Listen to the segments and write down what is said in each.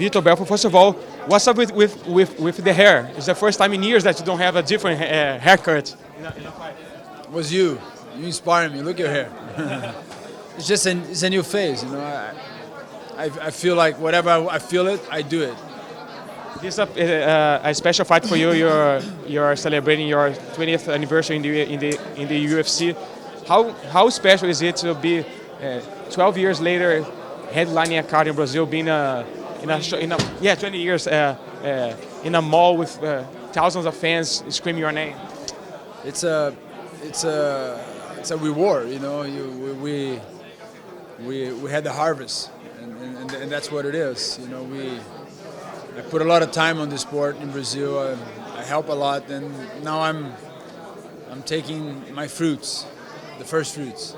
Vitor Belfort, first of all, what's up with the hair? It's the first time in years that you don't have a different haircut in a fight. It was you. You inspire me. Look at your hair. It's a new phase, you know. I feel like whatever I feel it, I do it. This is a special fight for you. You're celebrating your 20th anniversary in the UFC. How special is it to be 12 years later headlining a card in Brazil, being in a 20 years in a mall with thousands of fans screaming your name? It's a reward, you know. We had the harvest, and that's what it is. You know, I put a lot of time on the sport in Brazil. I help a lot, and now I'm taking my fruits, the first fruits.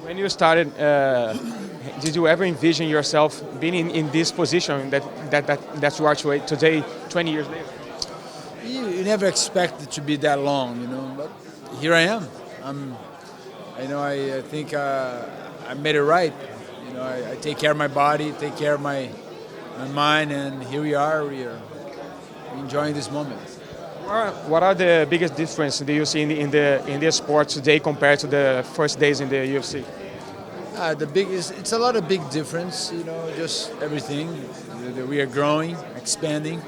When you started, did you ever envision yourself being in this position that you are today, 20 years later? You never expect it to be that long, you know. But here I am. I think I made it right. You know, I take care of my body, take care of my mind, and here we are. We are enjoying this moment. What are the biggest differences that you see in the sport today compared to the first days in the UFC? It's a lot of big difference. You know, just everything. We are growing, expanding.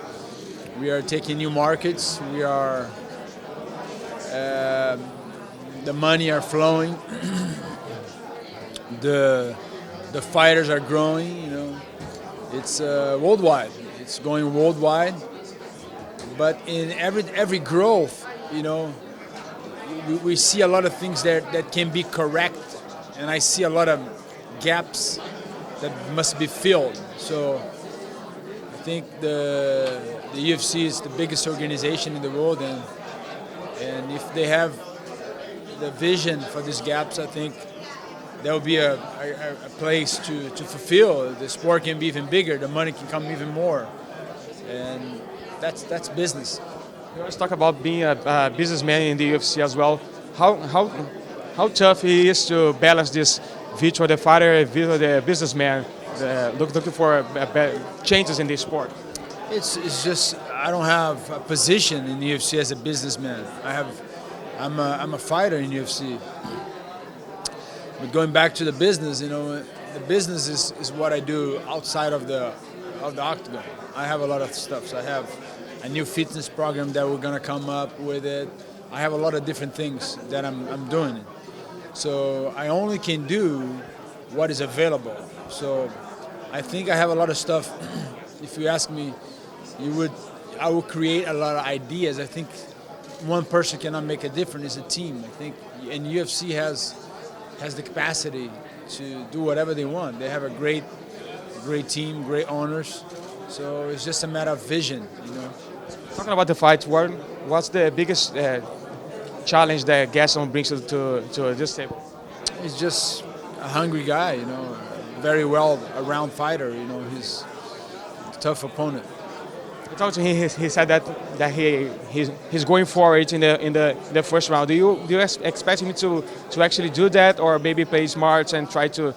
We are taking new markets. We are. The money are flowing. The fighters are growing. You know, it's worldwide. It's going worldwide. But in every growth, you know, we see a lot of things that can be correct, and I see a lot of gaps that must be filled. So I think the UFC is the biggest organization in the world, and if they have the vision for these gaps, I think there will be a place to fulfill. The sport can be even bigger, the money can come even more, and that's business. You always talk about being a businessman in the UFC as well. How tough it is to balance this Vitor the fighter, Vitor the businessman, looking for changes in this sport? It's just I don't have a position in the UFC as a businessman. I'm a fighter in UFC. But going back to the business, you know, the business is what I do outside of the octagon. I have a lot of stuff. So I have a new fitness program that we're gonna come up with it. I have a lot of different things that I'm doing. So I only can do what is available. So I think I have a lot of stuff. If you ask me, I would create a lot of ideas. I think one person cannot make a difference. It's a team. I think, and UFC has the capacity to do whatever they want. They have a great team, great owners. So it's just a matter of vision, you know. Talking about the fight, what's the biggest challenge that Gastelum brings to this table? He's just a hungry guy, you know, very well-rounded fighter. You know, he's a tough opponent. I talked to him. He said that he's going for it in the first round. Do you expect him to actually do that, or maybe play smart and try to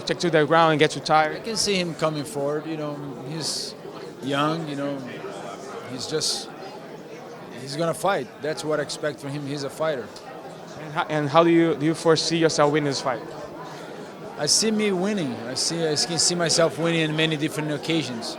take to the ground and get too tired? I can see him coming forward. You know, he's young. You know, he's gonna fight. That's what I expect from him. He's a fighter. And how do you foresee yourself winning this fight? I see me winning. I can see myself winning on many different occasions.